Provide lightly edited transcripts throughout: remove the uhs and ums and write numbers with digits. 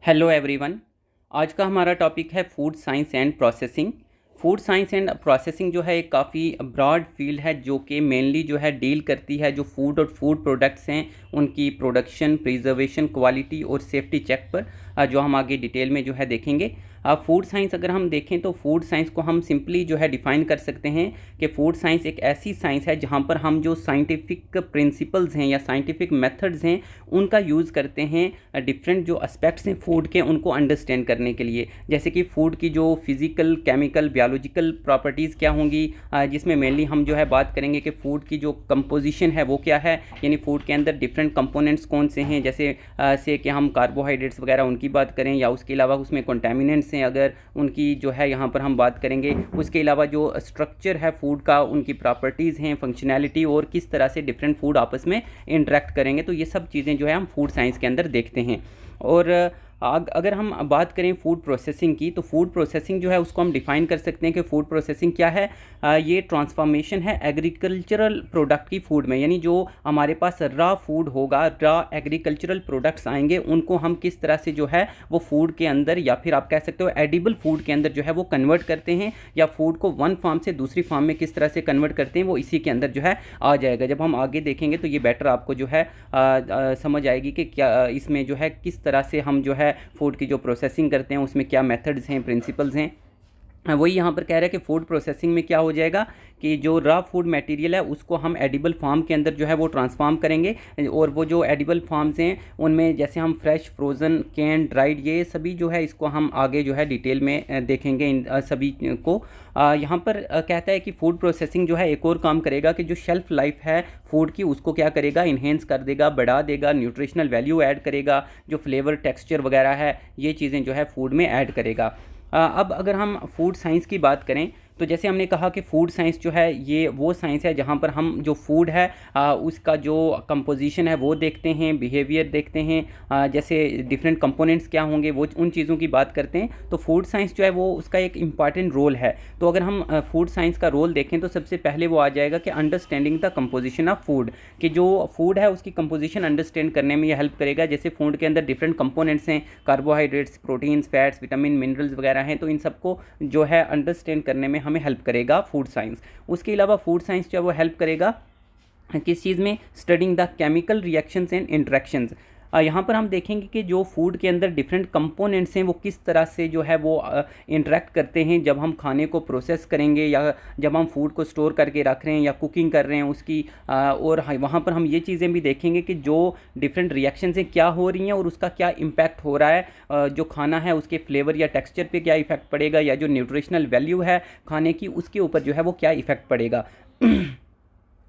Hello everyone. आज का हमारा टॉपिक है food science and processing. Food science and processing जो है एक काफ़ी ब्रॉड फील्ड है जो कि मेनली जो है डील करती है जो फूड और फूड प्रोडक्ट्स हैं उनकी प्रोडक्शन, प्रिजर्वेशन, क्वालिटी और सेफ्टी चेक पर जो हम आगे डिटेल में जो है देखेंगे। फूड साइंस अगर हम देखें तो फूड साइंस को हम सिंपली जो है डिफ़ाइन कर सकते हैं कि फूड साइंस एक ऐसी साइंस है जहाँ पर हम जो साइंटिफिक प्रिंसिपल्स हैं या साइंटिफिक मेथड्स हैं उनका यूज़ करते हैं डिफरेंट जो एस्पेक्ट्स हैं फूड के उनको अंडरस्टैंड करने के लिए। जैसे कि फ़ूड की जो फिज़िकल, केमिकल, बायोलॉजिकल प्रॉपर्टीज़ क्या होंगी, जिसमें मेनली हम जो है बात करेंगे कि फ़ूड की जो कंपोजिशन है वो क्या है, यानी फ़ूड के अंदर डिफरेंट कंपोनेंट्स कौन से हैं। जैसे से कि हम कार्बोहाइड्रेट्स वगैरह उनकी बात करें या उसके अलावा उसमें कंटामिनेंट्स हैं अगर उनकी जो है यहाँ पर हम बात करेंगे। उसके अलावा जो स्ट्रक्चर है फूड का, उनकी प्रॉपर्टीज़ हैं, फंक्शनैलिटी और किस तरह से डिफरेंट फूड आपस में इंटरेक्ट करेंगे, तो ये सब चीज़ें जो है हम फूड साइंस के अंदर देखते हैं। और अगर हम बात करें फूड प्रोसेसिंग की तो फूड प्रोसेसिंग जो है उसको हम डिफ़ाइन कर सकते हैं कि फूड प्रोसेसिंग क्या है। ये ट्रांसफॉर्मेशन है एग्रीकल्चरल प्रोडक्ट की फूड में, यानी जो हमारे पास रॉ फूड होगा, रॉ एग्रीकल्चरल प्रोडक्ट्स आएंगे, उनको हम किस तरह से जो है वो फूड के अंदर या फिर आप कह सकते हो एडिबल फूड के अंदर जो है वो कन्वर्ट करते हैं, या फूड को वन फार्म से दूसरी फार्म में किस तरह से कन्वर्ट करते हैं वो इसी के अंदर जो है आ जाएगा। जब हम आगे देखेंगे तो ये बेटर आपको जो है समझ आएगी कि क्या इसमें जो है किस तरह से हम जो है फूड की जो प्रोसेसिंग करते हैं उसमें क्या मेथड्स हैं, प्रिंसिपल्स हैं। वही यहाँ पर कह रहा है कि फूड प्रोसेसिंग में क्या हो जाएगा कि जो रॉ फूड मटेरियल है उसको हम एडिबल फार्म के अंदर जो है वो ट्रांसफॉर्म करेंगे, और वो जो एडिबल फार्म्स हैं उनमें जैसे हम फ्रेश, फ्रोज़न, कैन, ड्राइड, ये सभी जो है इसको हम आगे जो है डिटेल में देखेंगे इन सभी को। यहाँ पर कहता है कि फूड प्रोसेसिंग जो है एक और काम करेगा कि जो शेल्फ़ लाइफ है फूड की उसको क्या करेगा, इन्हेंस कर देगा, बढ़ा देगा, न्यूट्रिशनल वैल्यू ऐड करेगा, जो फ्लेवर, टेक्सचर वगैरह है ये चीज़ें जो है फूड में ऐड करेगा। अब अगर हम फूड साइंस की बात करें तो जैसे हमने कहा कि फूड साइंस जो है ये वो साइंस है जहाँ पर हम जो फूड है उसका जो कंपोजिशन है वो देखते हैं, बिहेवियर देखते हैं, जैसे डिफरेंट कंपोनेंट्स क्या होंगे वो उन चीज़ों की बात करते हैं। तो फूड साइंस जो है वो उसका एक इम्पॉर्टेंट रोल है। तो अगर हम फूड साइंस का रोल देखें तो सबसे पहले वो आ जाएगा कि understanding the composition of food, कि जो फूड है उसकी कंपोजिशन अंडरस्टैंड करने में ये हेल्प करेगा। जैसे फूड के अंदर डिफरेंट कंपोनेंट्स हैं, carbohydrates, proteins, fats, vitamin, minerals वगैरह हैं, तो इन सबको जो है अंडरस्टैंड करने में हमें हेल्प करेगा फूड साइंस। उसके अलावा फूड साइंस जो है वो हेल्प करेगा किस चीज़ में, studying the chemical reactions and interactions. यहाँ पर हम देखेंगे कि जो फूड के अंदर डिफरेंट कंपोनेंट्स हैं वो किस तरह से जो है वो इंटरेक्ट करते हैं जब हम खाने को प्रोसेस करेंगे या जब हम फूड को स्टोर करके रख रहे हैं या कुकिंग कर रहे हैं उसकी। और वहाँ पर हम ये चीज़ें भी देखेंगे कि जो डिफरेंट रिएक्शंस हैं क्या हो रही हैं और उसका क्या इम्पैक्ट हो रहा है, जो खाना है उसके फ्लेवर या टेक्सचर पे क्या इफ़ेक्ट पड़ेगा, या जो न्यूट्रिशनल वैल्यू है खाने की उसके ऊपर जो है वो क्या इफ़ेक्ट पड़ेगा।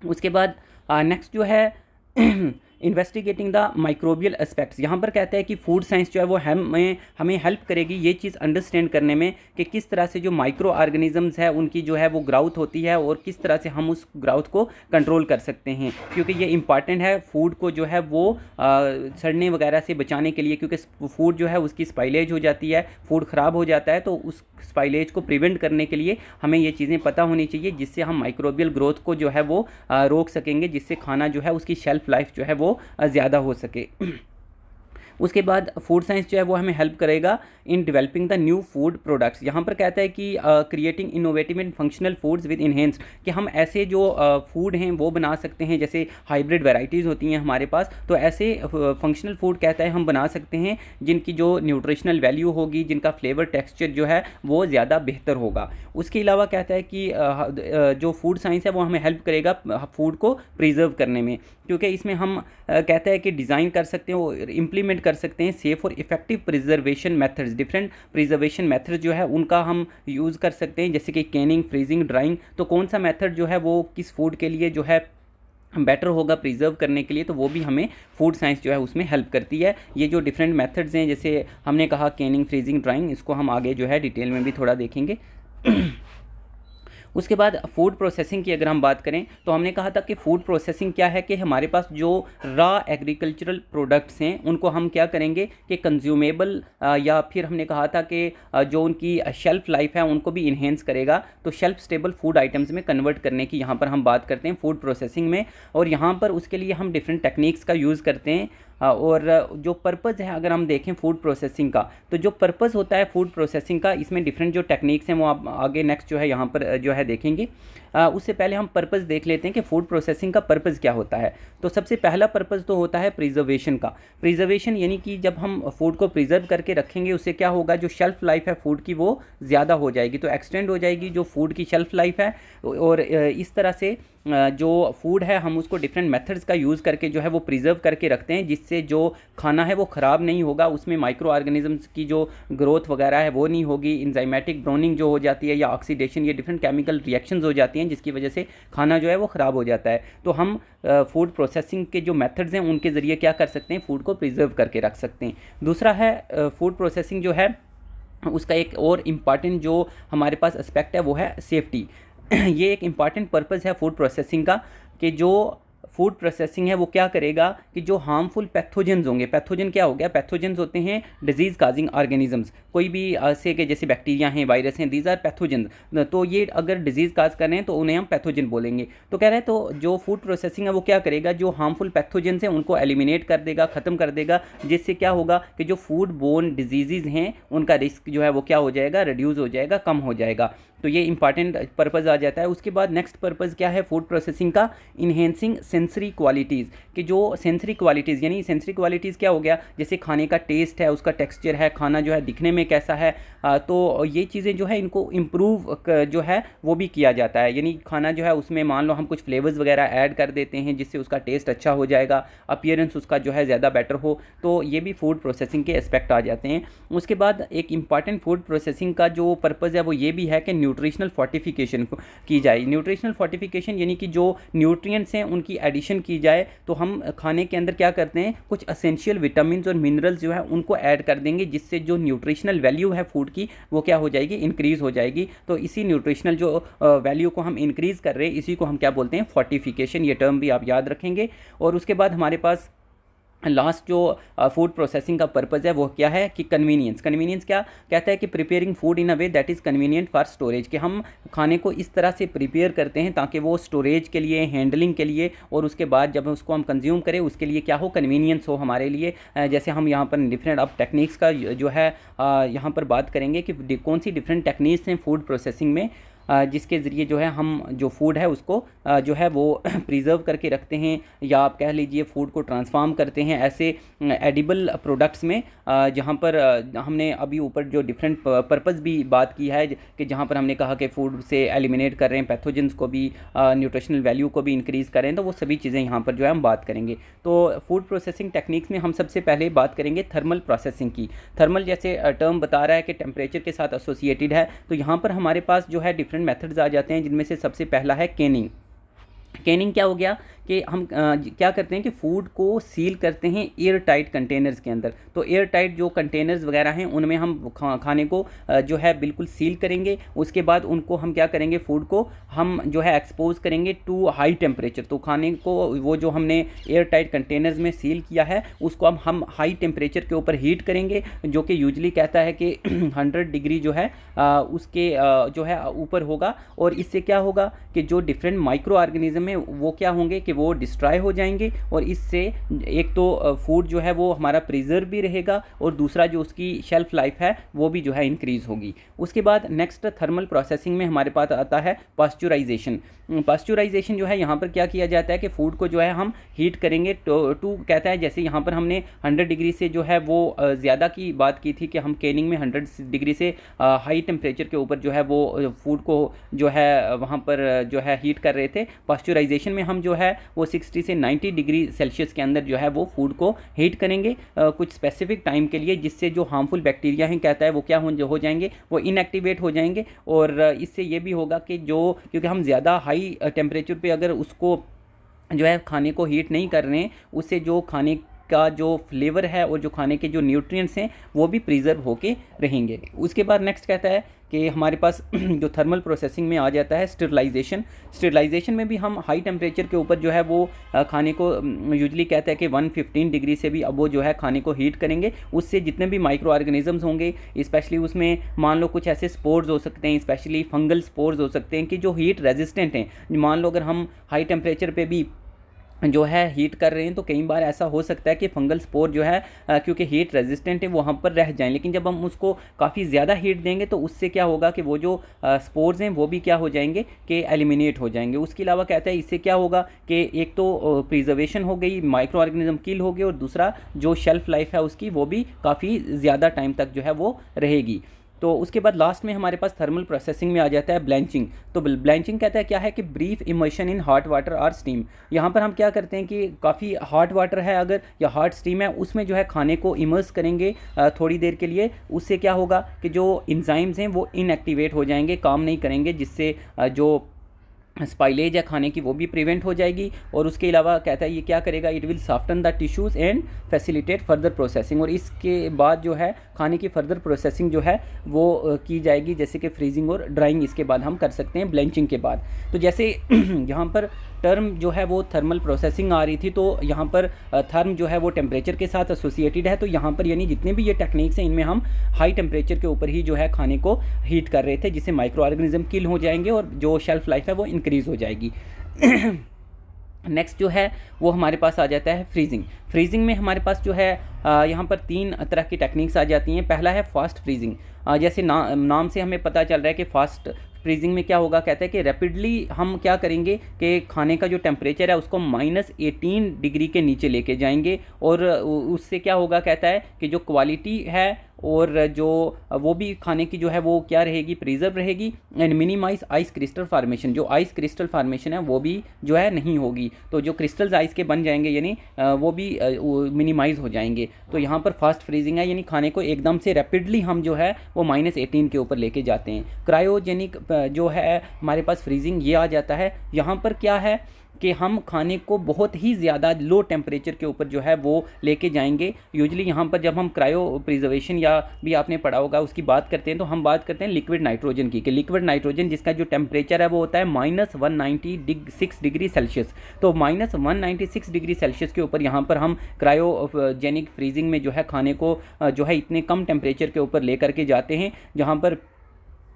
उसके बाद नेक्स्ट जो है इन्वेस्टिगेटिंग द माइक्रोबियल एस्पेक्ट्स। यहाँ पर कहता है कि फूड साइंस जो है वो हमें हेल्प करेगी ये चीज़ अंडरस्टैंड करने में कि किस तरह से जो माइक्रो ऑर्गेनिजम्स है उनकी जो है वो ग्राउथ होती है और किस तरह से हम उस ग्राउथ को कंट्रोल कर सकते हैं, क्योंकि ये इंपॉर्टेंट है फूड को जो है वो सड़ने वगैरह से बचाने के लिए, क्योंकि फूड जो है उसकी स्पाइलेज हो जाती है, फूड ख़राब हो जाता है, तो उस स्पाइलेज को प्रिवेंट करने के लिए हमें ये चीज़ें पता होनी चाहिए जिससे हम माइक्रोबियल ग्रोथ को जो है वो रोक सकेंगे, जिससे खाना जो है उसकी शेल्फ़ लाइफ जो है वो ज़्यादा हो सके। उसके बाद फूड साइंस जो है वो हमें हेल्प करेगा in developing the new food products. यहाँ पर कहता है कि creating innovative and functional foods with enhance, कि हम ऐसे जो फूड हैं वो बना सकते हैं, जैसे हाइब्रिड वैरायटीज़ होती हैं हमारे पास, तो ऐसे फंक्शनल फूड कहता है हम बना सकते हैं जिनकी जो न्यूट्रिशनल वैल्यू होगी, जिनका फ्लेवर, टेक्सचर जो है वो ज़्यादा बेहतर होगा। उसके अलावा कहता है कि जो फूड साइंस है वो हमें हेल्प करेगा फूड को प्रिजर्व करने में, क्योंकि इसमें हम कहता है कि डिज़ाइन कर सकते हैं और इम्प्लीमेंट कर सकते हैं सेफ़ और effective preservation methods. Different preservation method जो है उनका हम यूज़ कर सकते हैं, जैसे कि कैनिंग, फ्रीजिंग, ड्राइंग। तो कौन सा मेथड जो है वो किस फूड के लिए जो है बेटर होगा प्रिजर्व करने के लिए, तो वो भी हमें फूड साइंस जो है उसमें हेल्प करती है। ये जो डिफरेंट मेथड्स हैं जैसे हमने कहा कैनिंग, फ्रीजिंग, ड्राइंग, इसको हम आगे जो है डिटेल में भी थोड़ा देखेंगे। उसके बाद फूड प्रोसेसिंग की अगर हम बात करें तो हमने कहा था कि फूड प्रोसेसिंग क्या है कि हमारे पास जो रॉ एग्रीकल्चरल प्रोडक्ट्स हैं उनको हम क्या करेंगे कि कंज्यूमेबल या फिर हमने कहा था कि जो उनकी शेल्फ़ लाइफ है उनको भी इन्हेंस करेगा, तो शेल्फ स्टेबल फूड आइटम्स में कन्वर्ट करने की यहाँ पर हम बात करते हैं फूड प्रोसेसिंग में। और यहाँ पर उसके लिए हम डिफरेंट टेक्निक्स का यूज़ करते हैं। और जो पर्पज़ है अगर हम देखें फूड प्रोसेसिंग का, तो जो पर्पज़ होता है फूड प्रोसेसिंग का, इसमें डिफरेंट जो टेक्निक्स हैं वो आप आगे नेक्स्ट जो है यहाँ पर जो है देखेंगे। उससे पहले हम पर्पज़ देख लेते हैं कि फूड प्रोसेसिंग का पर्पज़ क्या होता है। तो सबसे पहला पर्पज़ तो होता है प्रिजर्वेशन का। प्रिजर्वेशन यानी कि जब हम फूड को प्रिजर्व करके रखेंगे उससे क्या होगा, जो शेल्फ़ लाइफ है फूड की वो ज़्यादा हो जाएगी, तो एक्सटेंड हो जाएगी जो फूड की शेल्फ़ लाइफ है। और इस तरह से जो फूड है हम उसको डिफरेंट मेथड्स का यूज़ करके जो है वो प्रिजर्व करके रखते हैं, जिससे जो खाना है वो ख़राब नहीं होगा, उसमें माइक्रो ऑर्गेनिजम्स की जो ग्रोथ वगैरह है वो नहीं होगी, इंजाइमेटिक ब्राउनिंग जो हो जाती है या ऑक्सीडेशन, ये डिफरेंट केमिकल रिएक्शंस हो जाती हैं जिसकी वजह से खाना जो है वो ख़राब हो जाता है। तो हम फूड प्रोसेसिंग के जो मेथड्स हैं उनके ज़रिए क्या कर सकते हैं, फूड को प्रिजर्व करके रख सकते हैं। दूसरा है फूड प्रोसेसिंग जो है उसका एक और इम्पॉर्टेंट जो हमारे पास एस्पेक्ट है वो है सेफ्टी। ये एक इम्पॉर्टेंट पर्पज़ है फूड प्रोसेसिंग का कि जो फूड प्रोसेसिंग है वो क्या करेगा कि जो हार्मफुल पैथोजेंस होंगे, पैथोजन क्या हो गया, पैथोजेंस होते हैं डिजीज़ काजिंग ऑर्गेनिजम्स, कोई भी से के जैसे बैक्टीरिया हैं, वायरस हैं, दीज आर पैथोजेंस। तो ये अगर डिजीज़ काज कर रहे हैं तो उन्हें हम पैथोजन बोलेंगे। तो कह रहे हैं तो जो फूड प्रोसेसिंग है वो क्या करेगा, जो हार्मफुल पैथोजेंस हैं उनको एलिमिनेट कर देगा, ख़त्म कर देगा, जिससे क्या होगा कि जो फूड बोर्न डिजीज़ हैं उनका रिस्क जो है वो क्या हो जाएगा, रिड्यूस हो जाएगा, कम हो जाएगा। तो ये इंपॉर्टेंट पर्पज़ आ जाता है। उसके बाद नेक्स्ट पर्पज़ क्या है फूड प्रोसेसिंग का, इन्हेंसिंग सेंसरी क्वालिटीज़, कि जो सेंसरी क्वालिटीज़ यानी सेंसरी क्वालिटीज़ क्या हो गया, जैसे खाने का टेस्ट है, उसका टेक्सचर है, खाना जो है दिखने में कैसा है, तो ये चीज़ें जो है इनको इम्प्रूव जो है वो भी किया जाता है। यानी खाना जो है उसमें मान लो हम कुछ फ्लेवर्स वगैरह ऐड कर देते हैं जिससे उसका टेस्ट अच्छा हो जाएगा, अपीयरेंस उसका जो है ज़्यादा बेटर हो, तो ये भी फूड प्रोसेसिंग के एस्पेक्ट आ जाते हैं। उसके बाद एक इम्पॉर्टेंट फूड प्रोसेसिंग का जो पर्पज़ है वो ये भी है कि न्यूट्रिशनल फोर्टिफिकेशन की जाए। न्यूट्रिशनल फोर्टिफिकेशन यानी कि जो न्यूट्रिएंट्स हैं उनकी एडिशन की जाए। तो हम खाने के अंदर क्या करते हैं, कुछ एसेंशियल विटामिन्स और मिनरल्स जो है उनको ऐड कर देंगे, जिससे जो न्यूट्रिशनल वैल्यू है फूड की वो क्या हो जाएगी, इंक्रीज़ हो जाएगी। तो इसी न्यूट्रिशनल जो वैल्यू को हम इंक्रीज़ कर रहे हैं इसी को हम क्या बोलते हैं, फोर्टिफिकेशन। ये टर्म भी आप याद रखेंगे। और उसके बाद हमारे पास लास्ट जो फूड प्रोसेसिंग का पर्पज़ है वो क्या है कि कन्वीनियंस। कन्वीनियंस क्या कहता है कि preparing food in a way that is convenient for storage, कि हम खाने को इस तरह से प्रिपेयर करते हैं ताकि वो स्टोरेज के लिए, हैंडलिंग के लिए और उसके बाद जब उसको हम कंज्यूम करें उसके लिए क्या हो, कन्वीनियंस हो हमारे लिए। जैसे हम यहाँ पर डिफरेंट अब टेक्निक्स का जो है यहाँ पर बात करेंगे कि कौन सी डिफरेंट टेक्निक्स हैं फूड प्रोसेसिंग में जिसके ज़रिए जो है हम जो फूड है उसको जो है वो प्रिजर्व करके रखते हैं, या आप कह लीजिए फूड को ट्रांसफॉर्म करते हैं ऐसे एडिबल प्रोडक्ट्स में, जहाँ पर हमने अभी ऊपर जो डिफरेंट पर्पज़ भी बात की है कि जहाँ पर हमने कहा कि फूड से एलिमिनेट कर रहे हैं पैथोजेंस को भी, न्यूट्रिशनल वैल्यू को भी इंक्रीज़ करें, तो वो सभी चीज़ें यहाँ पर जो है हम बात करेंगे। तो फूड प्रोसेसिंग टेक्निक्स में हम सबसे पहले बात करेंगे थर्मल प्रोसेसिंग की। थर्मल जैसे टर्म बता रहा है कि टेम्परेचर के साथ एसोसिएटेड है, तो यहाँ पर हमारे पास जो है डिफरेंट मेथड्स आ जाते हैं, जिनमें से सबसे पहला है कैनिंग। कैनिंग क्या हो गया कि हम क्या करते हैं कि फूड को सील करते हैं एयर टाइट कंटेनर्स के अंदर। तो एयर टाइट जो कंटेनर्स वगैरह हैं उनमें हम खाने को जो है बिल्कुल सील करेंगे। उसके बाद उनको हम क्या करेंगे, फूड को हम जो है एक्सपोज करेंगे टू हाई टेम्परेचर। तो खाने को वो जो हमने एयर टाइट कंटेनर्स में सील किया है उसको हम हाई टेम्परेचर के ऊपर हीट करेंगे, जो कि यूजली कहता है कि 100 डिग्री जो है उसके जो है ऊपर होगा। और इससे क्या होगा कि जो डिफरेंट माइक्रो ऑर्गेनिज्म है वो क्या होंगे कि वो डिस्ट्रॉय हो जाएंगे, और इससे एक तो फूड जो है वो हमारा प्रिजर्व भी रहेगा और दूसरा जो उसकी शेल्फ लाइफ है वो भी जो है इंक्रीज़ होगी। उसके बाद नेक्स्ट थर्मल प्रोसेसिंग में हमारे पास आता है पास्चुराइजेशन। पास्चुराइजेशन जो है यहाँ पर क्या किया जाता है कि फूड को जो है हम हीट करेंगे टू कहता है, जैसे यहाँ पर हमने 100 डिग्री से जो है वो ज़्यादा की बात की थी कि हम कैनिंग में 100 डिग्री से हाई टेम्परेचर के ऊपर जो है वो फूड को जो है वहाँ पर जो है हीट कर रहे थे। पास्चुराइजेशन में हम जो है वो 60 से 90 डिग्री सेल्सियस के अंदर जो है वो फूड को हीट करेंगे कुछ स्पेसिफिक टाइम के लिए, जिससे जो हार्मफुल बैक्टीरिया हैं कहता है वो क्या हो जाएंगे, वो इनएक्टिवेट हो जाएंगे। और इससे ये भी होगा कि जो क्योंकि हम ज़्यादा हाई टेम्परेचर पे अगर उसको जो है खाने को हीट नहीं कर रहे हैं, उससे जो खाने का जो फ्लेवर है और जो खाने के जो न्यूट्रिएंट्स हैं वो भी प्रिजर्व होके रहेंगे। उसके बाद नेक्स्ट कहता है कि हमारे पास जो थर्मल प्रोसेसिंग में आ जाता है स्टरलाइजेशन। स्टरलाइजेशन में भी हम हाई टेम्परेचर के ऊपर जो है वो खाने को यूजली कहता है कि 115 डिग्री से भी अब वो जो है खाने को हीट करेंगे। उससे जितने भी माइक्रो ऑर्गेनिजम्स होंगे, स्पेशली उसमें मान लो कुछ ऐसे स्पोर्स हो सकते हैं, स्पेशली फंगल स्पोर्स हो सकते हैं कि जो हीट रेजिस्टेंट हैं। मान लो अगर हम हाई टेम्परेचर पे भी जो है हीट कर रहे हैं, तो कई बार ऐसा हो सकता है कि फंगल स्पोर जो है क्योंकि हीट रेजिस्टेंट है वहाँ पर रह जाएं, लेकिन जब हम उसको काफ़ी ज़्यादा हीट देंगे तो उससे क्या होगा कि वो जो स्पोर्स हैं वो भी क्या हो जाएंगे कि एलिमिनेट हो जाएंगे। उसके अलावा कहता है इससे क्या होगा कि एक तो प्रिजर्वेशन हो गई, माइक्रो ऑर्गेनिज्म किल हो गए, और दूसरा जो शेल्फ लाइफ है उसकी वो भी काफ़ी ज़्यादा टाइम तक जो है वो रहेगी। तो उसके बाद लास्ट में हमारे पास थर्मल प्रोसेसिंग में आ जाता है ब्लैंचिंग। तो ब्लैंचिंग कहता है क्या है कि brief immersion in hot water और स्टीम। यहाँ पर हम क्या करते हैं कि काफ़ी हॉट वाटर है अगर या हॉट स्टीम है, उसमें जो है खाने को इमर्स करेंगे थोड़ी देर के लिए। उससे क्या होगा कि जो इंजाइम्स हैं वो इनएक्टिवेट हो जाएंगे, काम नहीं करेंगे, जिससे जो स्पाइलेज है खाने की वो भी प्रिवेंट हो जाएगी। और उसके अलावा कहता है ये क्या करेगा, it will soften the tissues and facilitate further processing. और इसके बाद जो है खाने की फर्दर प्रोसेसिंग जो है वो की जाएगी, जैसे कि फ्रीजिंग और ड्राइंग इसके बाद हम कर सकते हैं ब्लेंचिंग के बाद। तो जैसे यहाँ पर टर्म जो है वो थर्मल प्रोसेसिंग आ रही थी, तो यहाँ पर थर्म जो है वो टेम्परेचर के साथ एसोसिएटेड है। तो यहाँ पर यानी जितने भी ये टेक्निक्स हैं इनमें हम हाई टेम्परेचर के ऊपर ही जो है खाने को हीट कर रहे थे, जिससे माइक्रो ऑर्गेनिज्म किल हो जाएंगे और जो शेल्फ लाइफ है वो इंक्रीज़ हो जाएगी। नेक्स्ट जो है वो हमारे पास आ जाता है फ्रीजिंग। फ्रीजिंग में हमारे पास जो है यहाँ पर 3 तरह की टेक्निक्स आ जाती हैं। पहला है फास्ट फ्रीजिंग। जैसे नाम से हमें पता चल रहा है कि फास्ट फ्रीजिंग में क्या होगा, कहता है कि रैपिडली हम क्या करेंगे कि खाने का जो टेम्परेचर है उसको -18 डिग्री के नीचे लेके जाएंगे, और उससे क्या होगा, कहता है कि जो क्वालिटी है और जो वो भी खाने की जो है वो क्या रहेगी, प्रिजर्व रहेगी, and minimise ice crystal formation. जो आइस क्रिस्टल फार्मेशन है वो भी जो है नहीं होगी, तो जो क्रिस्टल्स आइस के बन जाएंगे यानी वो भी मिनिमाइज हो जाएंगे। तो यहाँ पर फास्ट फ्रीजिंग है, यानी खाने को एकदम से रैपिडली हम जो है वो -18 के ऊपर लेके जाते हैं। क्रायोजेनिक जो है हमारे पास फ्रीजिंग ये आ जाता है। यहाँ पर क्या है कि हम खाने को बहुत ही ज़्यादा लो टेम्परेचर के ऊपर जो है वो लेके जाएंगे। यूजली यहाँ पर जब हम क्रायो प्रिजर्वेशन या भी आपने पढ़ा होगा उसकी बात करते हैं, तो हम बात करते हैं लिक्विड नाइट्रोजन की, कि लिक्विड नाइट्रोजन जिसका जो टेम्परेचर है वो होता है -196 डिग्री सेल्सियस। तो -196 डिग्री सेल्सियस के ऊपर यहाँ पर हम क्रायोजेनिक फ्रीजिंग में जो है खाने को जो है इतने कम टेम्परेचर के ऊपर ले करके जाते हैं, जहाँ पर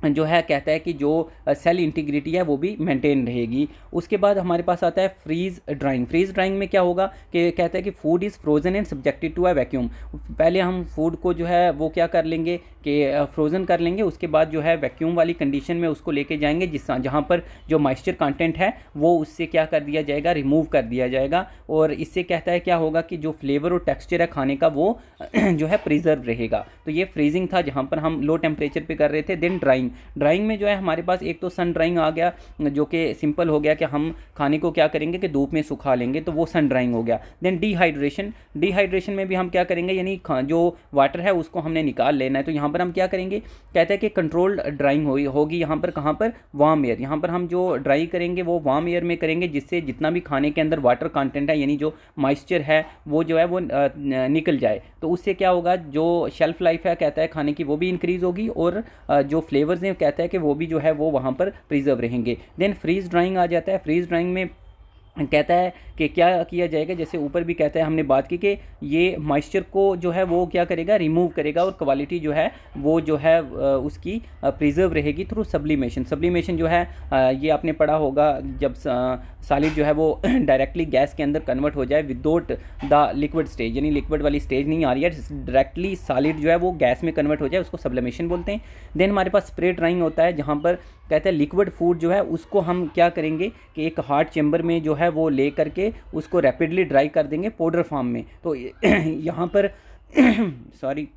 जो है कहता है कि जो सेल इंटीग्रिटी है वो भी मेंटेन रहेगी। उसके बाद हमारे पास आता है फ्रीज ड्राइंग। फ्रीज ड्राइंग में क्या होगा कि कहता है कि food is frozen and subjected to a vacuum. पहले हम फूड को जो है वो क्या कर लेंगे कि फ्रोज़न कर लेंगे, उसके बाद जो है वैक्यूम वाली कंडीशन में उसको लेके जाएंगे, जहाँ पर जो मॉइस्चर कंटेंट है वो उससे क्या कर दिया जाएगा, रिमूव कर दिया जाएगा। और इससे कहता है क्या होगा कि जो फ्लेवर और टेक्सचर है खाने का वो जो है प्रिजर्व रहेगा। तो ये फ्रीजिंग था जहाँ पर हम लो टेम्परेचर पे कर रहे थे। देन ड्राइंग में जो है हमारे पास एक तो सन ड्राइंग आ गया, जो कि सिंपल हो गया कि हम खाने को क्या करेंगे कि धूप में सुखा लेंगे, तो वो सन ड्राइंग हो गया। देन डिहाइड्रेशन में भी हम क्या करेंगे, यानी जो वाटर है उसको हमने निकाल लेना है। तो यहाँ पर हम क्या करेंगे, कहते हैं कि कंट्रोल्ड ड्राइंग होगी यहाँ पर, कहाँ पर, वार्म एयर। यहाँ पर हम जो ड्राई करेंगे वो वार्म एयर में करेंगे, जिससे जितना भी खाने के अंदर वाटर कंटेंट है यानी जो मॉइस्चर है वो जो है वो निकल जाए। तो उससे क्या होगा, जो शेल्फ लाइफ है कहता है खाने की वो भी इंक्रीज़ होगी, और जो फ्लेवर्स हैं कहता है कि वो भी जो है वो वहाँ पर प्रिजर्व रहेंगे। देन फ्रीज ड्राइंग आ जाता है। फ्रीज ड्राइंग में कहता है कि क्या किया जाएगा, जैसे ऊपर भी कहता है हमने बात की कि ये मॉइस्चर को जो है वो क्या करेगा, रिमूव करेगा, और क्वालिटी जो है वो जो है उसकी प्रिजर्व रहेगी थ्रू सब्लिमेशन। सब्लिमेशन जो है ये आपने पढ़ा होगा, जब सॉलिड जो है वो डायरेक्टली गैस के अंदर कन्वर्ट हो जाए विदाउट द लिक्विड स्टेज, यानी लिक्विड वाली स्टेज नहीं आ रही है, डायरेक्टली सॉलिड जो है वो गैस में कन्वर्ट हो जाए, उसको सब्लिमेशन बोलते हैं। देन हमारे पास स्प्रे ड्राइंग होता है, जहाँ पर कहते हैं लिक्विड फूड जो है उसको हम क्या करेंगे कि एक हार्ड चेम्बर में जो है वो ले करके उसको रैपिडली ड्राई कर देंगे पाउडर फॉर्म में। तो यहाँ पर सॉरी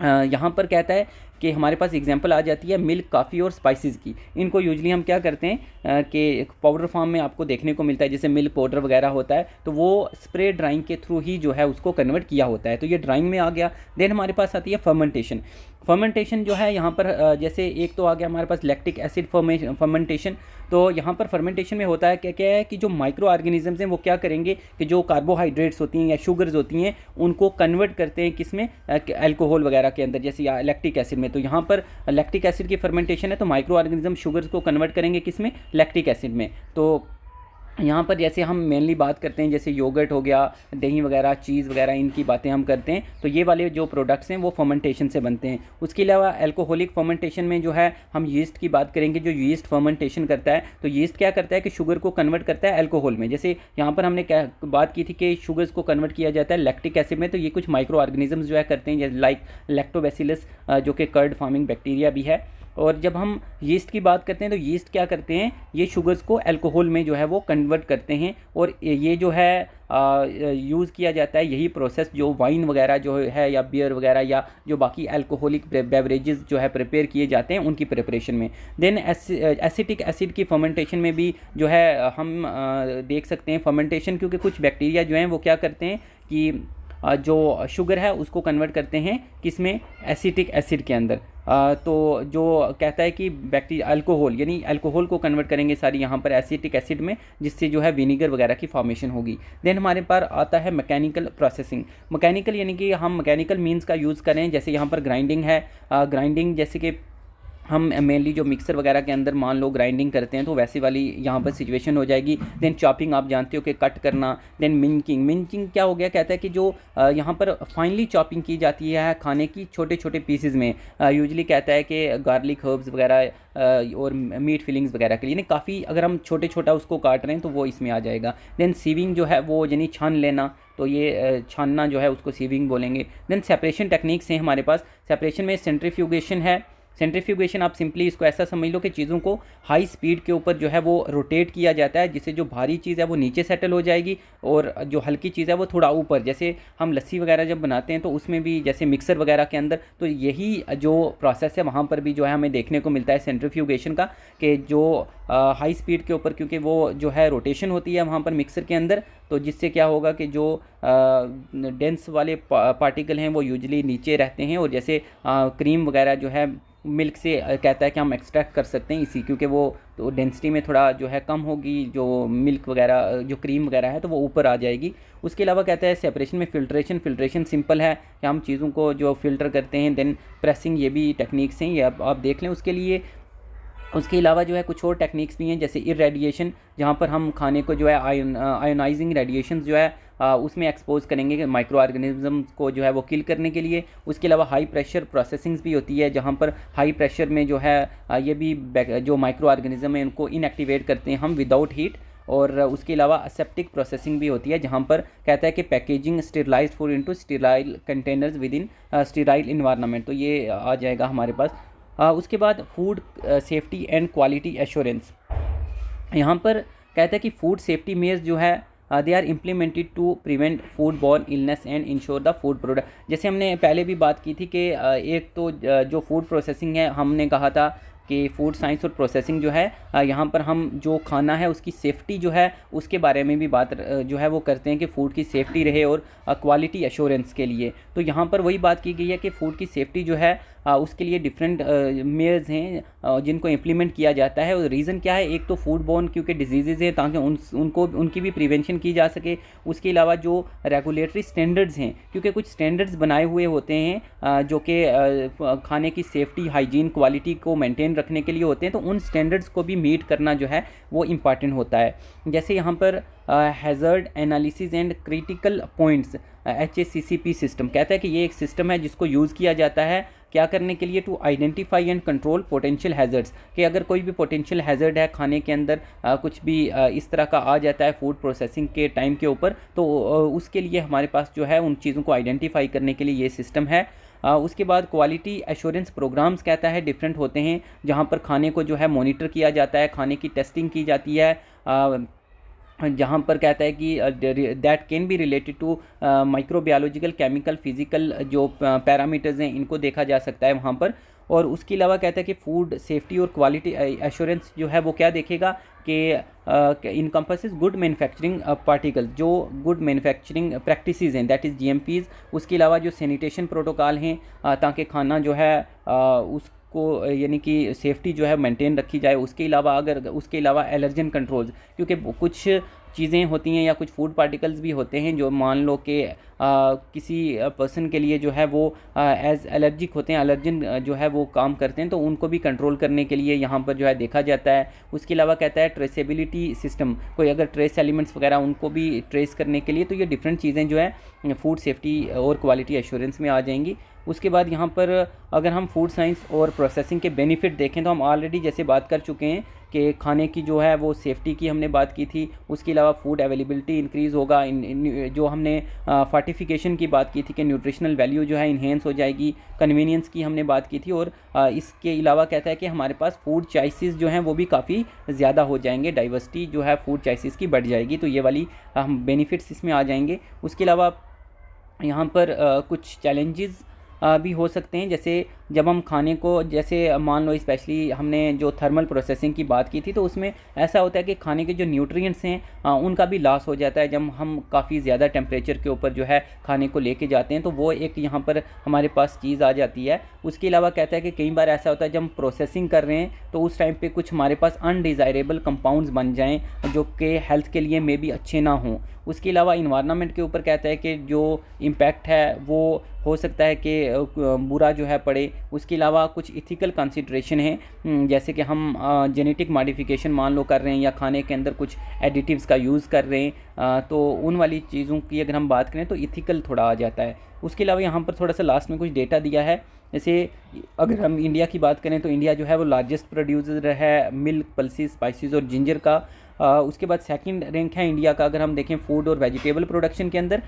यहाँ पर कहता है कि हमारे पास एग्जांपल आ जाती है मिल्क, कॉफ़ी और स्पाइसेस की। इनको यूजली हम क्या करते हैं कि पाउडर फॉर्म में आपको देखने को मिलता है, जैसे मिल्क पाउडर वगैरह होता है, तो वो स्प्रे ड्राइंग के थ्रू ही जो है उसको कन्वर्ट किया होता है। तो ये ड्राइंग में आ गया। देन हमारे पास आती है फर्मेंटेशन। फर्मेंटेशन जो है यहाँ पर जैसे एक तो आ गया हमारे पास लैक्टिक एसिड फर्मेंटेशन। तो यहाँ पर फर्मेंटेशन में होता है क्या क्या है कि जो माइक्रो ऑर्गेनिजम्स हैं वो क्या करेंगे कि जो कार्बोहाइड्रेट्स होती हैं या शुगर्स होती हैं उनको कन्वर्ट करते हैं किसमें, अल्कोहल वगैरह के अंदर, जैसे या लैक्टिक एसिड में। तो यहाँ पर लैक्टिक एसिड की फर्मेंटेशन है, तो माइक्रो ऑर्गेनिज्म शुगर्स को कन्वर्ट करेंगे किसमें, लैक्टिक एसिड में। तो यहाँ पर जैसे हम मेनली बात करते हैं जैसे योगर्ट हो गया, दही वगैरह, चीज़ वगैरह, इनकी बातें हम करते हैं, तो ये वाले जो प्रोडक्ट्स हैं वो फर्मेंटेशन से बनते हैं। उसके अलावा अल्कोहलिक फर्मेंटेशन में जो है हम यीस्ट की बात करेंगे। जो यीस्ट फर्मेंटेशन करता है, तो यीस्ट क्या करता है कि शुगर को कन्वर्ट करता है अल्कोहल में। जैसे यहाँ पर हमने क्या बात की थी कि शुगर्स को कन्वर्ट किया जाता है लैक्टिक एसिड में, तो ये कुछ माइक्रो ऑर्गेनिजम्स जो है करते हैं, जैसे लाइक लैक्टोबैसिलस जो कि कर्ड फार्मिंग बैक्टीरिया भी है। और जब हम यीस्ट की बात करते हैं तो यीस्ट क्या करते हैं, ये शुगर्स को अल्कोहल में जो है वो कन्वर्ट करते हैं, और ये जो है यूज़ किया जाता है यही प्रोसेस जो वाइन वगैरह जो है या बियर वगैरह या जो बाकी अल्कोहलिक बेवरेजेस जो है प्रिपेयर किए जाते हैं उनकी प्रिपरेशन में। देन एसिटिक एसिड की फर्मेंटेशन में भी जो है हम देख सकते हैं फर्मेंटेशन, क्योंकि कुछ बैक्टीरिया जो हैं वो क्या करते हैं कि जो शुगर है उसको कन्वर्ट करते हैं किसमें, एसिटिक एसिड के अंदर। तो जो कहता है कि बैक्टीरिया अल्कोहल यानी अल्कोहल को कन्वर्ट करेंगे सारी यहाँ पर एसिटिक एसिड में, जिससे जो है विनीगर वगैरह की फॉर्मेशन होगी। देन हमारे पास आता है मैकेनिकल प्रोसेसिंग। मैकेनिकल यानी कि हम मैकेनिकल मीन्स का यूज़ करें, जैसे यहाँ पर ग्राइंडिंग है। ग्राइंडिंग जैसे कि हम मेनली जो मिक्सर वगैरह के अंदर मान लो ग्राइंडिंग करते हैं, तो वैसी वाली यहाँ पर सिचुएशन हो जाएगी। देन चॉपिंग आप जानते हो कि कट करना। देन मिंचिंग। मिंचिंग क्या हो गया, कहता है कि जो यहाँ पर फाइनली चॉपिंग की जाती है खाने की छोटे छोटे पीसेज में। यूजली कहता है कि गार्लिक हर्ब्स वगैरह और मीट फिलिंग्स वगैरह के लिए, यानी काफ़ी अगर हम छोटे छोटा उसको काट रहे हैं तो वो इसमें आ जाएगा। देन सीविंग जो है वो यानी छान लेना, तो ये छानना जो है उसको सीविंग बोलेंगे। देन सेपरेशन टेक्निक्स हैं हमारे पास। सेपरेशन में सेंट्रीफ्यूगेशन है। सेंट्रीफ्यूगेशन आप सिंपली इसको ऐसा समझ लो कि चीज़ों को हाई स्पीड के ऊपर जो है वो रोटेट किया जाता है, जिससे जो भारी चीज़ है वो नीचे सेटल हो जाएगी और जो हल्की चीज़ है वो थोड़ा ऊपर। जैसे हम लस्सी वगैरह जब बनाते हैं तो उसमें भी जैसे मिक्सर वगैरह के अंदर, तो यही जो प्रोसेस है वहाँ पर भी जो है हमें देखने को मिलता है सेंट्रीफ्यूगेशन का, कि जो हाई स्पीड के ऊपर क्योंकि वो जो है रोटेशन होती है वहाँ पर मिक्सर के अंदर, तो जिससे क्या होगा कि जो डेंस वाले पार्टिकल हैं वो यूजली नीचे रहते हैं, और जैसे क्रीम वगैरह जो है मिल्क से कहता है कि हम एक्सट्रैक्ट कर सकते हैं इसी, क्योंकि वो तो डेंसिटी में थोड़ा जो है कम होगी, जो मिल्क वगैरह जो क्रीम वगैरह है तो वो ऊपर आ जाएगी। उसके अलावा कहता है सेपरेशन में फिल्ट्रेशन। फिल्ट्रेशन सिंपल है कि हम चीज़ों को जो फ़िल्टर करते हैं। देन प्रेसिंग, ये भी टेक्निक्स हैं, ये आप देख लें उसके लिए। उसके अलावा जो है कुछ और टेक्निक्स भी हैं, जैसे इरेडिएशन, जहाँ पर हम खाने को जो है आयोनाइजिंग रेडिएशंस जो है उसमें एक्सपोज करेंगे माइक्रो ऑर्गेनिजम्स को जो है वो किल करने के लिए। उसके अलावा हाई प्रेशर प्रोसेसिंग्स भी होती है, जहाँ पर हाई प्रेशर में जो है ये भी जो माइक्रो ऑर्गेनिज्म है उनको इनएक्टिवेट करते हैं हम विदाउट हीट। और उसके अलावा असेप्टिक प्रोसेसिंग भी होती है, जहाँ पर कहता है कि packaging sterilised food into sterile containers with in sterile environment, तो ये आ जाएगा हमारे पास। उसके बाद food safety and quality assurance. यहाँ पर कहता है कि फूड सेफ्टी मेयर्स जो है they are implemented to prevent food borne illness and ensure the food product. जैसे हमने पहले भी बात की थी कि एक तो जो फूड प्रोसेसिंग है, हमने कहा था कि फूड साइंस और प्रोसेसिंग जो है यहाँ पर हम जो खाना है उसकी सेफ्टी जो है उसके बारे में भी बात जो है वो करते हैं कि फ़ूड की सेफ्टी रहे और क्वालिटी एश्योरेंस के लिए। तो यहाँ पर वही बात की गई है कि फ़ूड की सेफ्टी जो है उसके लिए डिफरेंट मेयर्स हैं जिनको इम्प्लीमेंट किया जाता है। और रीज़न क्या है, एक तो फूड बॉर्न क्योंकि डिजीज़ हैं ताकि उनकी भी प्रिवेंशन की जा सके। उसके अलावा जो रेगुलेटरी स्टैंडर्ड्स हैं, क्योंकि कुछ स्टैंडर्ड्स बनाए हुए होते हैं जो कि खाने की सेफ्टी, हाइजीन, क्वालिटी को मेंटेन रखने के लिए होते हैं, तो उन स्टैंडर्ड्स को भी मीट करना जो है वो इम्पॉर्टेंट होता है। जैसे यहाँ पर hazard analysis and critical points HACCP system कहता है कि ये एक सिस्टम है जिसको यूज़ किया जाता है क्या करने के लिए, to identify and control potential hazards, कि अगर कोई भी पोटेंशियल हैज़र्ड है खाने के अंदर कुछ भी इस तरह का आ जाता है फूड प्रोसेसिंग के टाइम के ऊपर, तो उसके लिए हमारे पास जो है उन चीज़ों को आइडेंटिफाई करने के लिए ये सिस्टम है। उसके बाद क्वालिटी एश्योरेंस प्रोग्राम्स कहता है डिफरेंट होते हैं, जहाँ पर खाने को जो है मॉनिटर किया जाता है, खाने की टेस्टिंग की जाती है, जहाँ पर कहता है कि that can be related to microbiological, chemical, physical जो पैरामीटर्स हैं इनको देखा जा सकता है वहाँ पर। और उसके अलावा कहता है कि फूड सेफ्टी और क्वालिटी एश्योरेंस जो है वो क्या देखेगा कि इनकम्पसेस गुड मैन्युफैक्चरिंग पार्टिकल्स, जो गुड मैन्युफैक्चरिंग प्रैक्टिसेस हैं दैट इज़ GMPs। उसके अलावा जो सैनिटेशन प्रोटोकॉल हैं ताकि खाना जो है को यानी कि सेफ्टी जो है मेंटेन रखी जाए। उसके अलावा एलर्जन कंट्रोल्स, क्योंकि कुछ चीज़ें होती हैं या कुछ फूड पार्टिकल्स भी होते हैं जो मान लो कि किसी पर्सन के लिए जो है वो एज एलर्जिक होते हैं, एलर्जन जो है वो काम करते हैं, तो उनको भी कंट्रोल करने के लिए यहाँ पर जो है देखा जाता है। उसके अलावा कहता है ट्रेसेबिलिटी सिस्टम, कोई अगर ट्रेस एलिमेंट्स वगैरह उनको भी ट्रेस करने के लिए, तो ये डिफरेंट चीज़ें जो है फूड सेफ्टी और क्वालिटी एश्योरेंस में आ जाएंगी। उसके बाद यहाँ पर अगर हम फूड साइंस और प्रोसेसिंग के बेनिफिट देखें तो हम ऑलरेडी जैसे बात कर चुके हैं कि खाने की जो है वो सेफ्टी की हमने बात की थी। उसके अलावा फूड अवेलेबिलिटी इंक्रीज़ होगा, जो हमने फोर्टिफिकेशन की बात की थी कि न्यूट्रिशनल वैल्यू जो है इन्हेंस हो जाएगी, कन्वीनियंस की हमने बात की थी, और इसके अलावा कहता है कि हमारे पास फूड चॉइसेस जो हैं वो भी काफ़ी ज़्यादा हो जाएंगे, डाइवर्सिटी जो है फूड चॉइसेस की बढ़ जाएगी, तो ये वाली हम बेनिफिट्स इसमें आ जाएंगे। उसके अलावा यहाँ पर कुछ चैलेंजेस भी हो सकते हैं, जैसे जब हम खाने को, जैसे मान लो स्पेशली हमने जो थर्मल प्रोसेसिंग की बात की थी, तो उसमें ऐसा होता है कि खाने के जो न्यूट्रिएंट्स हैं उनका भी लॉस हो जाता है जब हम काफ़ी ज़्यादा टेम्परेचर के ऊपर जो है खाने को लेके जाते हैं, तो वो एक यहाँ पर हमारे पास चीज़ आ जाती है। उसके अलावा कहता है कि कई बार ऐसा होता है जब हम प्रोसेसिंग कर रहे हैं तो उस टाइम पे कुछ हमारे पास अनडिज़ायरेबल कंपाउंड्स बन जाएँ जो कि हेल्थ के लिए मे बी अच्छे ना हों। उसके अलावा इन्वायरमेंट के ऊपर कहता है कि जो इम्पैक्ट है वो हो सकता है कि बुरा जो है पड़े। उसके अलावा कुछ इथिकल कंसिड्रेशन है, जैसे कि हम जेनेटिक मॉडिफिकेशन मान लो कर रहे हैं या खाने के अंदर कुछ एडिटिव्स का यूज़ कर रहे हैं, तो उन वाली चीज़ों की अगर हम बात करें तो इथिकल थोड़ा आ जाता है। उसके अलावा यहाँ पर थोड़ा सा लास्ट में कुछ डेटा दिया है, जैसे अगर हम इंडिया की बात करें तो इंडिया जो है वो लार्जेस्ट प्रोड्यूसर है मिल्क, पल्सेस, स्पाइसेस और जिंजर का। उसके बाद सेकंड रैंक है इंडिया का अगर हम देखें फूड और वेजिटेबल प्रोडक्शन के अंदर,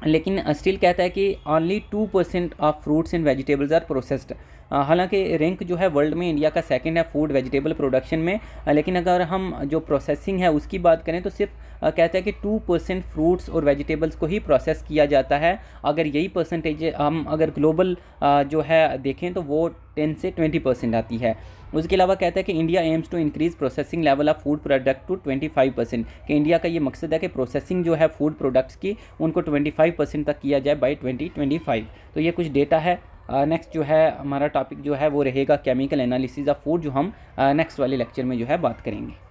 लेकिन स्टिल कहता है कि only 2% of fruits and vegetables are processed. हालांकि रैंक जो है वर्ल्ड में इंडिया का सेकंड है फूड वेजिटेबल प्रोडक्शन में, लेकिन अगर हम जो प्रोसेसिंग है उसकी बात करें तो सिर्फ कहता है कि 2% फ्रूट्स और वेजिटेबल्स को ही प्रोसेस किया जाता है। अगर यही परसेंटेज हम अगर ग्लोबल जो है देखें तो वो 10 से 20% आती है। उसके अलावा कहता है कि India aims to increase processing level of food product to 25%, कि इंडिया का ये मकसद है कि प्रोसेसिंग जो है फूड प्रोडक्ट्स की उनको 25% तक किया जाए बाय 2025। तो ये कुछ डेटा है। नेक्स्ट जो है हमारा टॉपिक जो है वो रहेगा केमिकल एनालिसिस ऑफ फूड, जो हम नेक्स्ट वाले लेक्चर में जो है बात करेंगे।